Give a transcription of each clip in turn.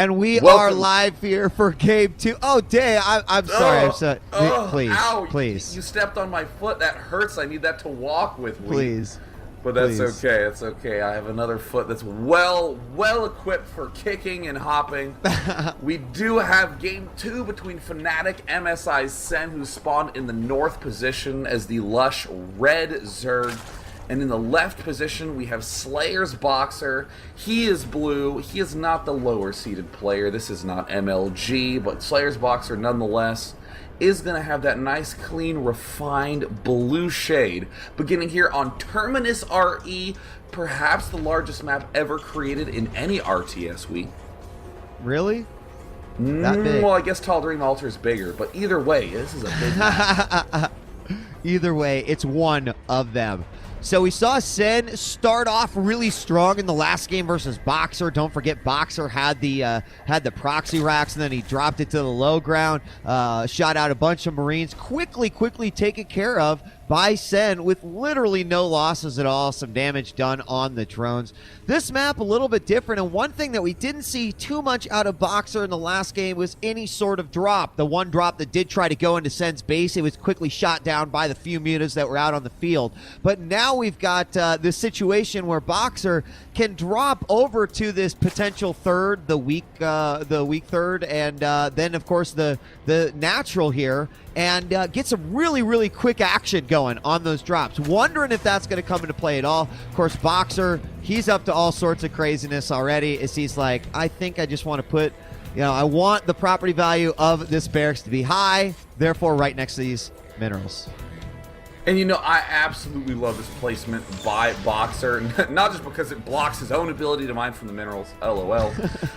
And we Welcome. are live here for Game 2. Oh, Day, I'm sorry. I'm sorry. Please, ow, please. You stepped on my foot. That hurts. I need that to walk with. Please. But that's Please. okay. It's okay. I have another foot that's well equipped for kicking and hopping. We do have Game 2 between Fnatic MSI's Sen, who spawned in the north position as the lush red Zerg. And in the left position, we have Slayer's BoxeR. He is blue. He is not the lower seeded player. This is not MLG, but Slayer's BoxeR nonetheless is going to have that nice, clean, refined blue shade. Beginning here on Terminus RE, perhaps the largest map ever created in any RTS week. Really? That big? Well, I guess Tal'Darim Altar is bigger, but either way, this is a big map. Either way, it's one of them. So we saw Sen start off really strong in the last game versus BoxeR. Don't forget, BoxeR had the proxy racks, and then he dropped it to the low ground, shot out a bunch of Marines, quickly taken care of by Sen with literally no losses at all. Some damage done on the drones. This map a little bit different, and one thing that we didn't see too much out of BoxeR in the last game was any sort of drop. The one drop that did try to go into Sen's base, it was quickly shot down by the few mutas that were out on the field. But now we've got this situation where BoxeR can drop over to this potential third, the weak third, and then of course the natural here, and get some really quick action going on those drops. Wondering if that's going to come into play at all. Of course, BoxeR, he's up to all sorts of craziness already, as he's like, I think I just want to put, I want the property value of this barracks to be high, therefore right next to these minerals. And I absolutely love this placement by BoxeR, not just because it blocks his own ability to mine from the minerals, LOL,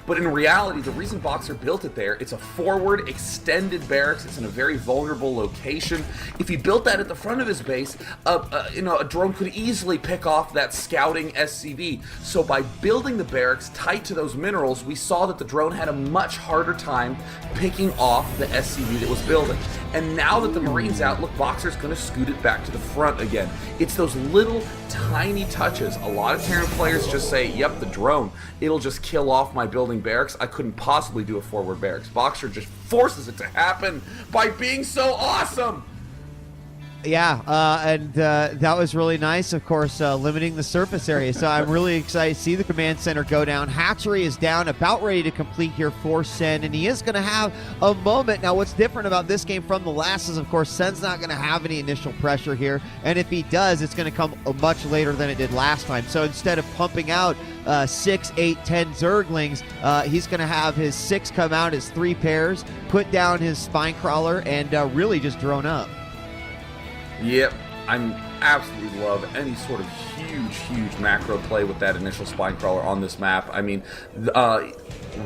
but in reality, the reason BoxeR built it there, it's a forward extended barracks. It's in a very vulnerable location. If he built that at the front of his base, a drone could easily pick off that scouting SCV. So by building the barracks tight to those minerals, we saw that the drone had a much harder time picking off the SCV that was building. And now that the Marine's out, look, BoxeR's going to scoot it back to the front again. It's those little tiny touches. A lot of Terran players just say, yep, the drone, it'll just kill off my building barracks. I couldn't possibly do a forward barracks. BoxeR just forces it to happen by being so awesome. Yeah, and that was really nice, of course, limiting the surface area. So I'm really excited to see the command center go down. Hatchery is down, about ready to complete here for Sen, and he is going to have a moment. Now, what's different about this game from the last is, of course, Sen's not going to have any initial pressure here, and if he does, it's going to come much later than it did last time. So instead of pumping out 6, 8, 10 Zerglings, he's going to have his 6 come out as 3 pairs, put down his spine crawler, and really just drone up. Yep, I absolutely love any sort of huge macro play with that initial spine crawler on this map. I mean,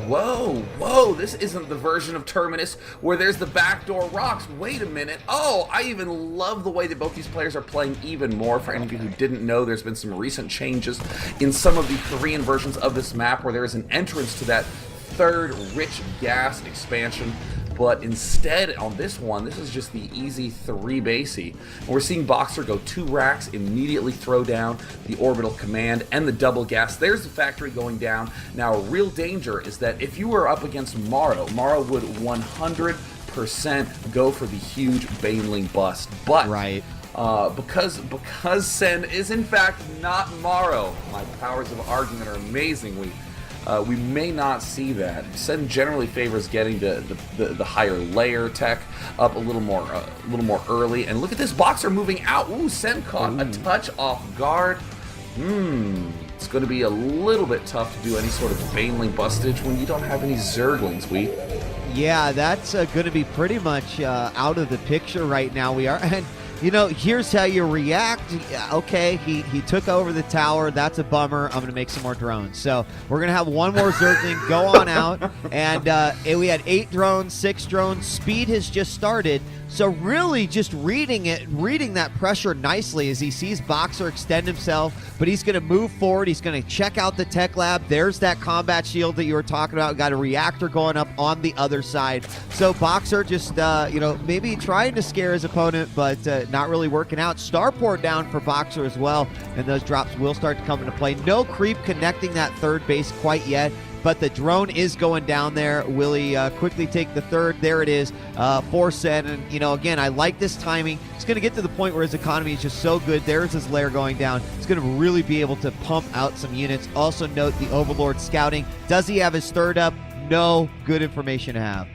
whoa, this isn't the version of Terminus where there's the backdoor rocks. Wait a minute. Oh, I even love the way that both these players are playing even more. For any of you who didn't know, there's been some recent changes in some of the Korean versions of this map where there is an entrance to that third rich gas expansion. But instead, on this one, this is just the easy 3 basey. And we're seeing BoxeR go 2 racks, immediately throw down the orbital command and the double gas. There's the factory going down. Now, a real danger is that if you were up against Maro would 100% go for the huge Baneling bust. But right. Because Sen is in fact not Maro, my powers of argument are amazing. We may not see that. Sen generally favors getting the higher layer tech up a little more early. And look at this BoxeR moving out. Ooh, Sen caught a touch off guard. It's going to be a little bit tough to do any sort of Baneling bustage when you don't have any Zerglings. Yeah, that's going to be pretty much out of the picture right now. We are. And here's how you react. Okay, he took over the tower. That's a bummer. I'm going to make some more drones. So we're going to have one more Zergling go on out. And we had 8 drones, 6 drones. Speed has just started. So really just reading that pressure nicely as he sees BoxeR extend himself, but he's going to move forward. He's going to check out the tech lab. There's that combat shield that you were talking about. Got a reactor going up on the other side. So BoxeR just, maybe trying to scare his opponent, but not really working out. Starport down for BoxeR as well, and those drops will start to come into play. No creep connecting that third base quite yet. but the drone is going down there. Will he quickly take the third? There it is for Sen. And, you know, again, I like this timing. He's going to get to the point where his economy is just so good. There's his lair going down. He's going to really be able to pump out some units. Also note the Overlord scouting. Does he have his third up? No. Good information to have.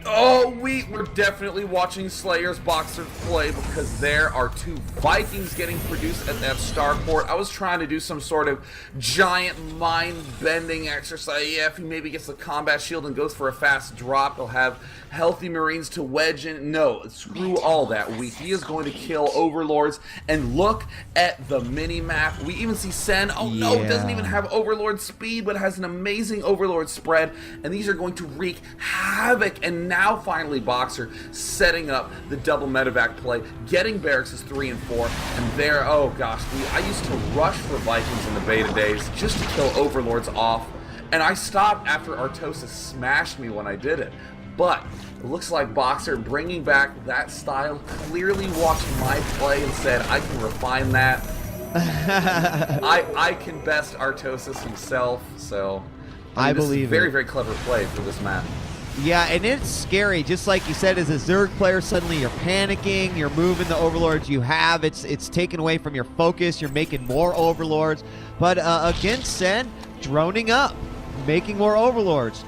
Oh, we're definitely watching Slayer's BoxeR play because there are 2 Vikings getting produced at that starport. I was trying to do some sort of giant mind-bending exercise. Yeah, if he maybe gets the combat shield and goes for a fast drop, he'll have healthy Marines to wedge in. No, screw all that. He is going to kill Overlords. And look at the mini-map. We even see Sen. Oh, no, it doesn't even have Overlord speed, but has an amazing Overlord spread. And these are going to wreak havoc. And now, finally, BoxeR setting up the double medevac play, getting barracks 3 and 4. And there, oh, gosh, I used to rush for Vikings in the beta days just to kill Overlords off. And I stopped after Artosis smashed me when I did it. But it looks like BoxeR bringing back that style, clearly watched my play and said, I can refine that. I can best Artosis himself, so I believe very, very clever play for this map. Yeah, and it's scary. Just like you said, as a Zerg player, suddenly you're panicking, you're moving the Overlords you have. It's taken away from your focus. You're making more Overlords. But against Sen, droning up, making more Overlords,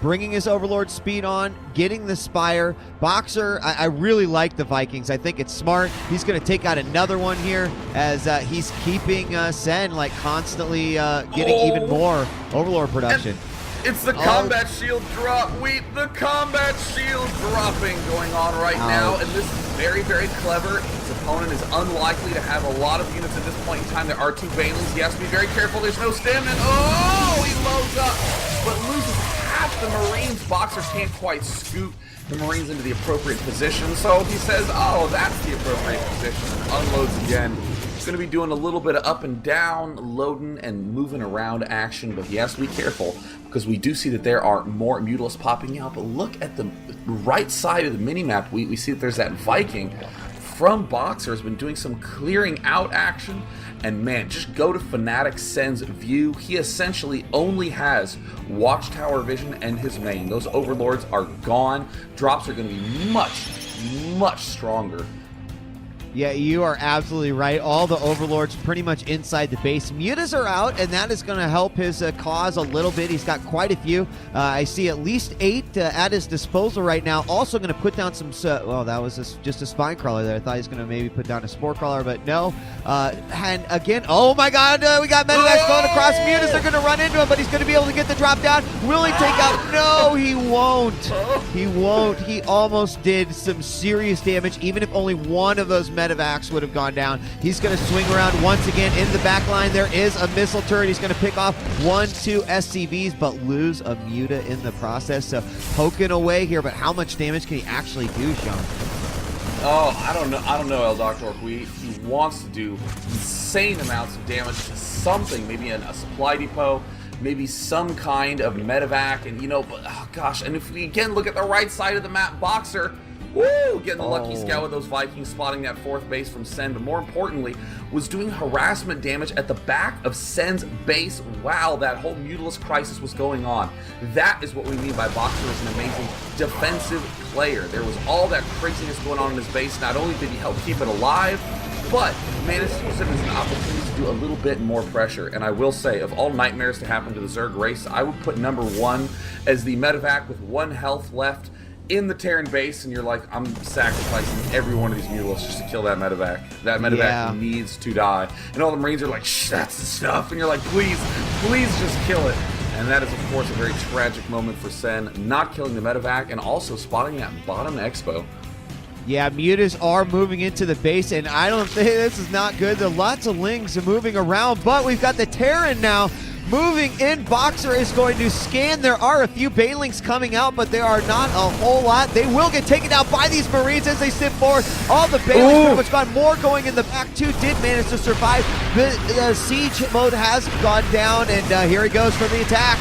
bringing his Overlord speed on, getting the Spire. BoxeR, I really like the Vikings. I think it's smart. He's going to take out another one here as he's keeping Sen like constantly getting even more Overlord production. It's the combat shield drop. The combat shield dropping going on right now, and this is very, very clever. His opponent is unlikely to have a lot of units at this point in time. There are 2 Banelings. He has to be very careful. There's no stamina. Oh, he loads up, but loses half the Marines. BoxeR can't quite scoop the Marines into the appropriate position, so he says, oh, that's the appropriate position, and unloads again. He's going to be doing a little bit of up and down, loading and moving around action, but he has to be careful because we do see that there are more Mutalisks popping out. But look at the right side of the minimap. We see that there's that Viking from BoxeR has been doing some clearing out action. And man, just go to Fnatic Sen's view. He essentially only has Watchtower vision and his main. Those Overlords are gone. Drops are going to be much, much stronger. Yeah, you are absolutely right. All the Overlords pretty much inside the base. Mutas are out, and that is going to help his cause a little bit. He's got quite a few. I see at least 8 at his disposal right now. Also going to put down some... well, that was just a spine crawler there. I thought he was going to maybe put down a spore crawler, but no. And again, oh my god, we got Medivacs going across. Mutas are going to run into him, but he's going to be able to get the drop down. Will he take out? No, he won't. He won't. He almost did some serious damage, even if only one of those Medivacs would have gone down. He's going to swing around once again in the back line. There is a missile turret. He's going to pick off 1-2 SCVs, but lose a Muta in the process. So poking away here, but how much damage can he actually do, Sean? Oh, I don't know, El Doctor. He wants to do insane amounts of damage to something, maybe a supply depot, maybe some kind of medevac, and but oh gosh, and if we again look at the right side of the map, BoxeR, woo, getting the lucky scout with those Vikings, spotting that 4th base from Sen, but more importantly, was doing harassment damage at the back of Sen's base while that whole Mutalisk crisis was going on. That is what we mean by BoxeR as an amazing defensive player. There was all that craziness going on in his base. Not only did he help keep it alive, but managed to use it as an opportunity to do a little bit more pressure. And I will say, of all nightmares to happen to the Zerg race, I would put number 1 as the medevac with 1 health left in the Terran base, and you're like, I'm sacrificing every one of these Mutalisks just to kill that medevac. That medevac needs to die. And all the Marines are like, shh, that's the stuff. And you're like, please just kill it. And that is, of course, a very tragic moment for Sen, not killing the medevac and also spotting that bottom expo. Yeah, Mutas are moving into the base, and I don't think this is not good. There are lots of Lings moving around, but we've got the Terran now moving in. BoxeR is going to scan. There are a few Banelings coming out, but there are not a whole lot. They will get taken out by these Marines as they sit forward. All the Banelings pretty much gone. More going in the back. 2 did manage to survive. The siege mode has gone down, and here he goes for the attack.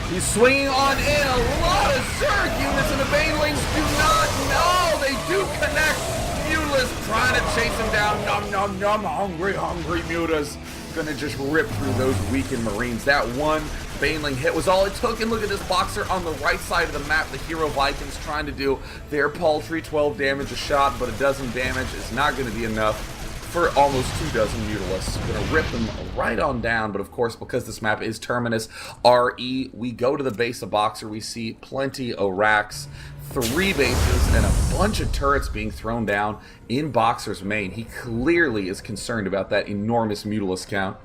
He's swinging on in. A lot of Zerg units, and the Banelings do not know. They do connect. Mutalisks trying to chase him down. Nom, nom, nom. Hungry Mutas. Gonna just rip through those weakened Marines. That one Baneling hit was all it took, and look at this BoxeR on the right side of the map. The Hero Vikings trying to do their paltry 12 damage a shot, but a dozen damage is not going to be enough for almost 2 dozen Mutalisks. Gonna rip them right on down, but of course, because this map is Terminus RE, we go to the base of BoxeR. We see plenty of racks, 3 bases, and a bunch of turrets being thrown down in BoxeR's main. He clearly is concerned about that enormous Mutalisk count.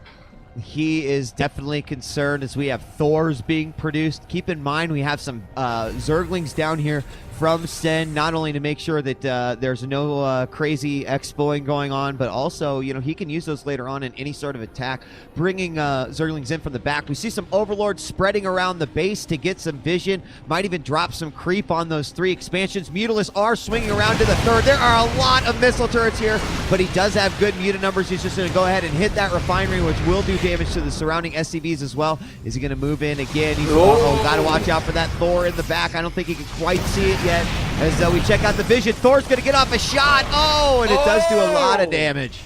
He is definitely concerned as we have Thors being produced. Keep in mind we have some Zerglings down here from Sen, not only to make sure that there's no crazy expoing going on, but also, you know, he can use those later on in any sort of attack, bringing Zerglings in from the back. We see some Overlords spreading around the base to get some vision, might even drop some creep on those 3 expansions. Mutalisks are swinging around to the third. There are a lot of missile turrets here, but he does have good muta numbers. He's just going to go ahead and hit that refinery, which will do damage to the surrounding SCVs as well. Is he going to move in again? He's got to watch out for that Thor in the back. I don't think he can quite see it yet. As we check out the vision, Thor's going to get off a shot. Oh, and it does do a lot of damage.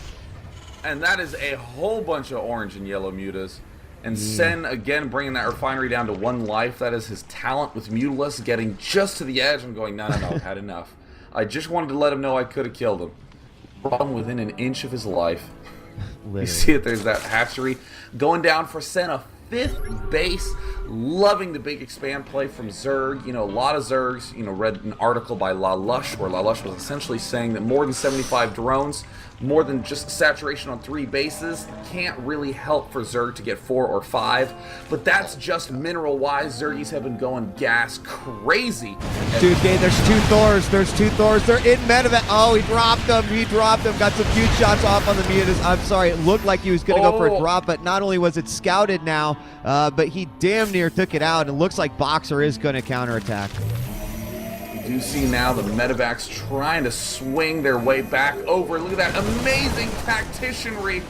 And that is a whole bunch of orange and yellow mutas. And Sen, again, bringing that refinery down to 1 life. That is his talent with Mutalisks, getting just to the edge and going, no, I've had enough. I just wanted to let him know I could have killed him. Brought him within an inch of his life. Literally. You see it, there's that hatchery. Going down for Sen, a 5th base. Loving the big expand play from Zerg. You know, a lot of Zergs, you know, read an article by La Lush where La Lush was essentially saying that more than 75 drones, more than just saturation on 3 bases, can't really help for Zerg to get 4 or 5. But that's just mineral-wise. Zergies have been going gas crazy. Dude, there's 2 Thors. There's 2 Thors. They're in medevac. Oh, he dropped them. He dropped them. Got some huge shots off on the mutas. I'm sorry. It looked like he was going to go for a drop, but not only was it scouted now, but he damn near took it out. And it looks like BoxeR is going to counterattack. You do see now the medevacs trying to swing their way back over. Look at that amazing tacticianry.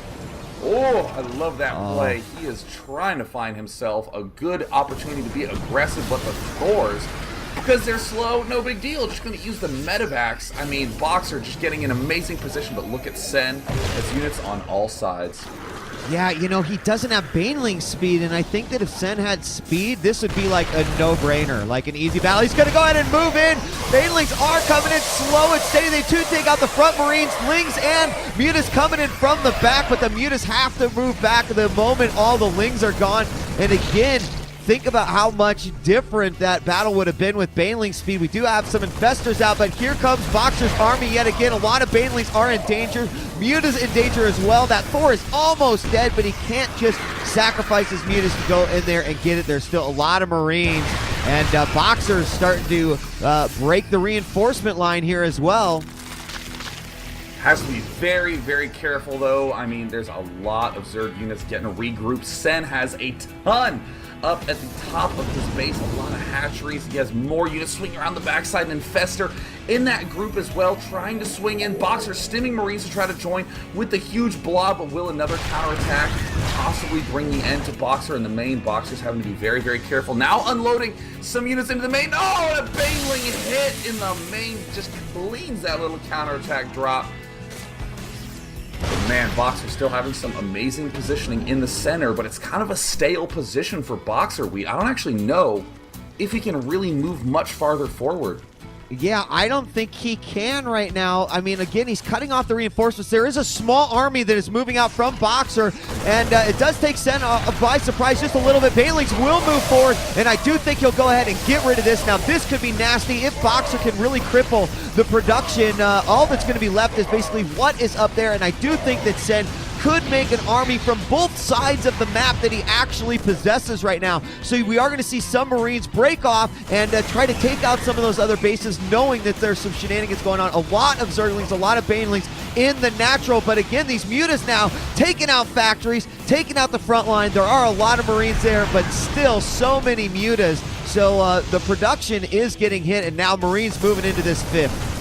Oh, I love that play. He is trying to find himself a good opportunity to be aggressive, but the Thors, because they're slow, no big deal. Just going to use the medevacs. I mean, BoxeR just getting in amazing position, but look at Sen as units on all sides. Yeah, you know, he doesn't have Baneling speed, and I think that if Sen had speed, this would be like a no-brainer, like an easy battle. He's going to go ahead and move in. Banelings are coming in slow and steady. They too take out the front Marines. Lings and Mutas coming in from the back, but the Mutas have to move back the moment all the Lings are gone. And again, think about how much different that battle would have been with Baneling speed. We do have some Infestors out, but here comes BoxeR's army yet again. A lot of Banelings are in danger. Muta's in danger as well. That Thor is almost dead, but he can't just sacrifice his Mutas to go in there and get it. There's still a lot of Marines, and BoxeR is starting to break the reinforcement line here as well. Has to be very, very careful, though. I mean, there's a lot of Zerg units getting regrouped. Sen has a ton up at the top of his base, a lot of hatcheries. He has more units swinging around the backside, and Infestor in that group as well, trying to swing in. BoxeR stimming Marines to try to join with the huge blob, but will another counterattack possibly bring the end to BoxeR in the main? BoxeR's having to be very, very careful. Now unloading some units into the main. Oh, and a Baneling hit in the main. Just cleans that little counterattack drop. But man, BoxeR still having some amazing positioning in the center, but it's kind of a stale position for BoxeR. I don't actually know if he can really move much farther forward. Yeah, I don't think he can right now. I mean, again, he's cutting off the reinforcements. There is a small army that is moving out from BoxeR, and it does take Sen by surprise just a little bit. Banelings will move forward, and I do think he'll go ahead and get rid of this. Now, this could be nasty if BoxeR can really cripple the production. All that's going to be left is basically what is up there, and I do think that Sen could make an army from both sides of the map that he actually possesses right now. So we are going to see some Marines break off and try to take out some of those other bases, knowing that there's some shenanigans going on. A lot of Zerglings, a lot of Banelings in the natural, but again, these Mutas now taking out factories, taking out the front line. There are a lot of Marines there, but still so many Mutas. So the production is getting hit, and now Marines moving into this 5th.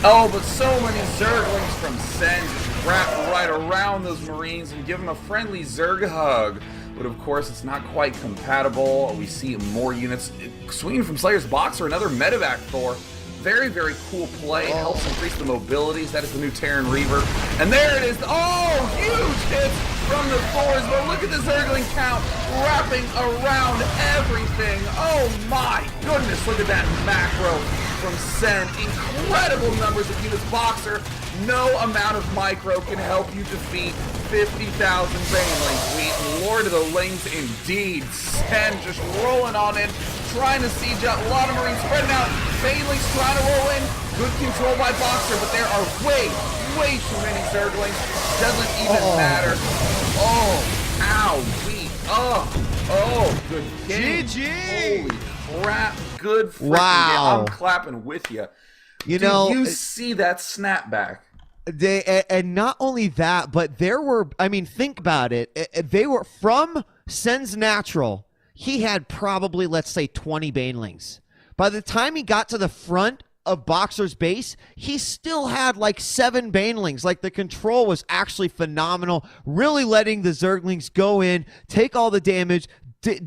Oh, but so many Zerglings from Sen just wrap right around those Marines and give them a friendly Zerg hug. But of course, it's not quite compatible. We see more units swinging from Slayer's BoxeR, another medevac Thor. Very, very cool play. Helps increase the mobilities. That is the new Terran Reaver. And there it is. Oh, huge hits from the fours, but look at the Zergling count wrapping around everything. Oh my goodness, look at that macro from Sen. Incredible numbers of units. BoxeR, no amount of micro can help you defeat 50,000 Banelings. We Lord of the Lings indeed. Sen just rolling on in, trying to siege out. A lot of Marines spreading out. Banelings trying to roll in. Good control by BoxeR, but there are way too many Zerglings. Doesn't even matter. Oh, ow, weak. Oh, good game. GG. Holy crap, good freaking game. I'm clapping with you. You know, you see that snapback? And not only that, but there were, I mean, think about it. They were from Sen's Natural. He had probably, let's say, 20 Banelings. By the time he got to the front of BoxeR's base, he still had like 7 Banelings. Like, the control was actually phenomenal, really letting the Zerglings go in, take all the damage,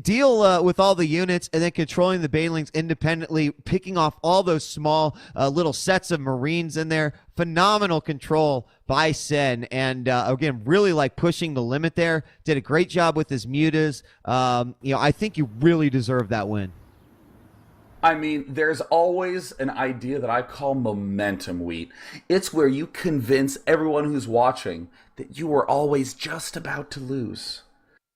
deal with all the units, and then controlling the Banelings independently, picking off all those small little sets of Marines in there. Phenomenal control by Sen, and again, really like pushing the limit there. Did a great job with his mutas. You know, I think you really deserve that win. I mean, there's always an idea that I call momentum, Wheat. It's where you convince everyone who's watching that you were always just about to lose.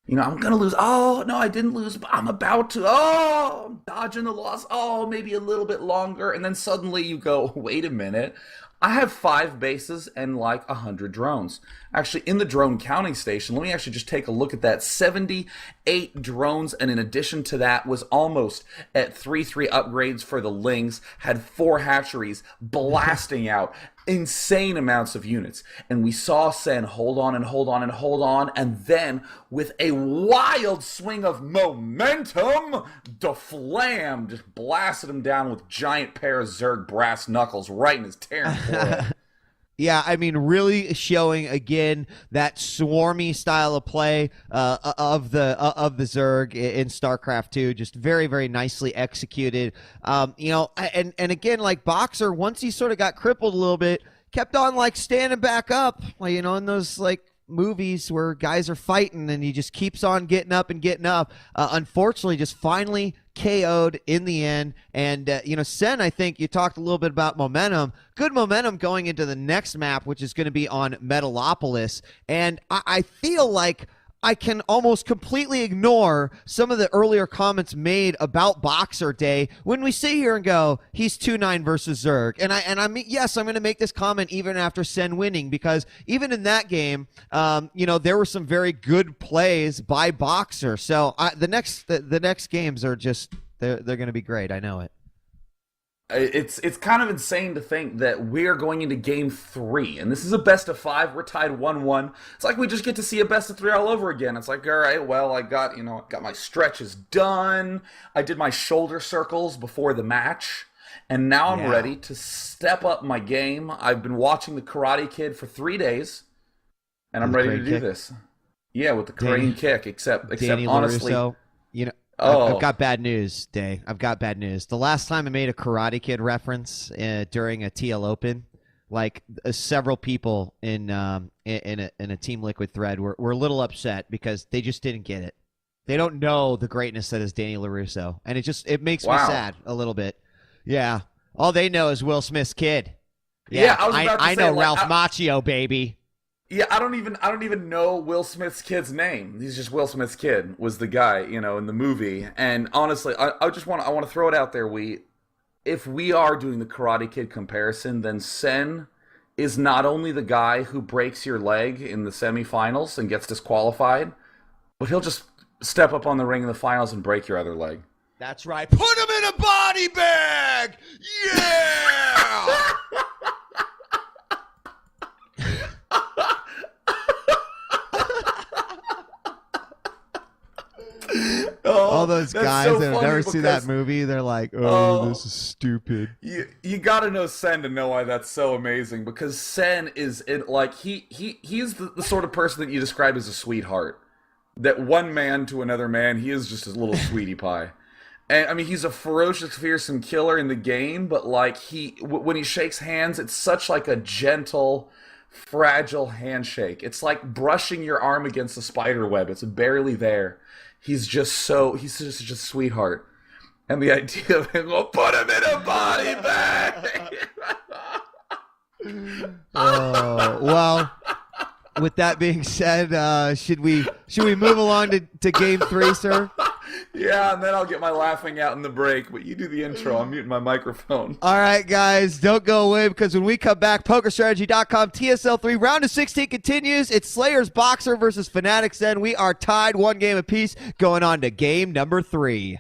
You know, I'm going to lose. Oh, no, I didn't lose, but I'm about to. Oh, I'm dodging the loss. Oh, maybe a little bit longer. And then suddenly you go, wait a minute. I have 5 bases and like 100 drones. Actually, in the drone counting station, let me actually just take a look at that. 78 drones, and in addition to that was almost at 3-3 upgrades for the Lings, had 4 hatcheries blasting out insane amounts of units. And we saw Sen hold on and hold on and hold on, and then with a wild swing of momentum, DeFlam just blasted him down with giant pair of Zerg brass knuckles right in his tearing forehead. Yeah, I mean, really showing again that swarmy style of play of the Zerg in Starcraft 2, just very nicely executed. You know, and again, like BoxeR, once he sort of got crippled a little bit, kept on like standing back up, like, you know, in those like movies where guys are fighting and he just keeps on getting up and getting up. Unfortunately, just finally KO'd in the end. And, you know, Sen, I think you talked a little bit about momentum. Good momentum going into the next map, which is going to be on Metalopolis. And I feel like I can almost completely ignore some of the earlier comments made about BoxeR Day when we sit here and go, he's 2-9 versus Zerg. And I mean, yes, I'm going to make this comment even after Sen winning, because even in that game, you know, there were some very good plays by BoxeR. So the next games are just, they're going to be great. I know it. It's kind of insane to think that we're going into game 3, and this is a best of 5. We're tied 1-1. It's like we just get to see a best of 3 all over again. It's like, all right, well, I got my stretches done. I did my shoulder circles before the match, and now I'm ready to step up my game. I've been watching the Karate Kid for 3 days, and I'm ready to do this. Yeah, with the crane kick, except honestly, LaRusso, you know. I've got bad news, Day. I've got bad news. The last time I made a Karate Kid reference during a TL Open, like several people in a Team Liquid thread were a little upset because they just didn't get it. They don't know the greatness that is Danny LaRusso, and it makes me sad a little bit. Yeah, all they know is Will Smith's kid. Yeah, I know Ralph Macchio, baby. Yeah, I don't even know Will Smith's kid's name. He's just Will Smith's kid was the guy, you know, in the movie. And honestly, I want to throw it out there. If we are doing the Karate Kid comparison, then Sen is not only the guy who breaks your leg in the semifinals and gets disqualified, but he'll just step up on the ring in the finals and break your other leg. That's right. Put him in a body bag. Yeah. All those guys so that have never seen that movie, they're like, oh, this is stupid. You gotta know Sen to know why that's so amazing, because Sen is he's the sort of person that you describe as a sweetheart. That one man to another man, he is just a little sweetie pie. And I mean, he's a ferocious, fearsome killer in the game, but like when he shakes hands, it's such like a gentle, fragile handshake. It's like brushing your arm against a spider web. It's barely there. He's just a sweetheart. And the idea of him, we'll put him in a body bag. Oh, well, with that being said, should we move along to game 3, sir? Yeah, and then I'll get my laughing out in the break, but you do the intro. I'm muting my microphone. All right, guys, don't go away, because when we come back, PokerStrategy.com, TSL3, round of 16 continues. It's Slayer's BoxeR versus Fanatics Den. We are tied 1 game apiece, going on to game number 3.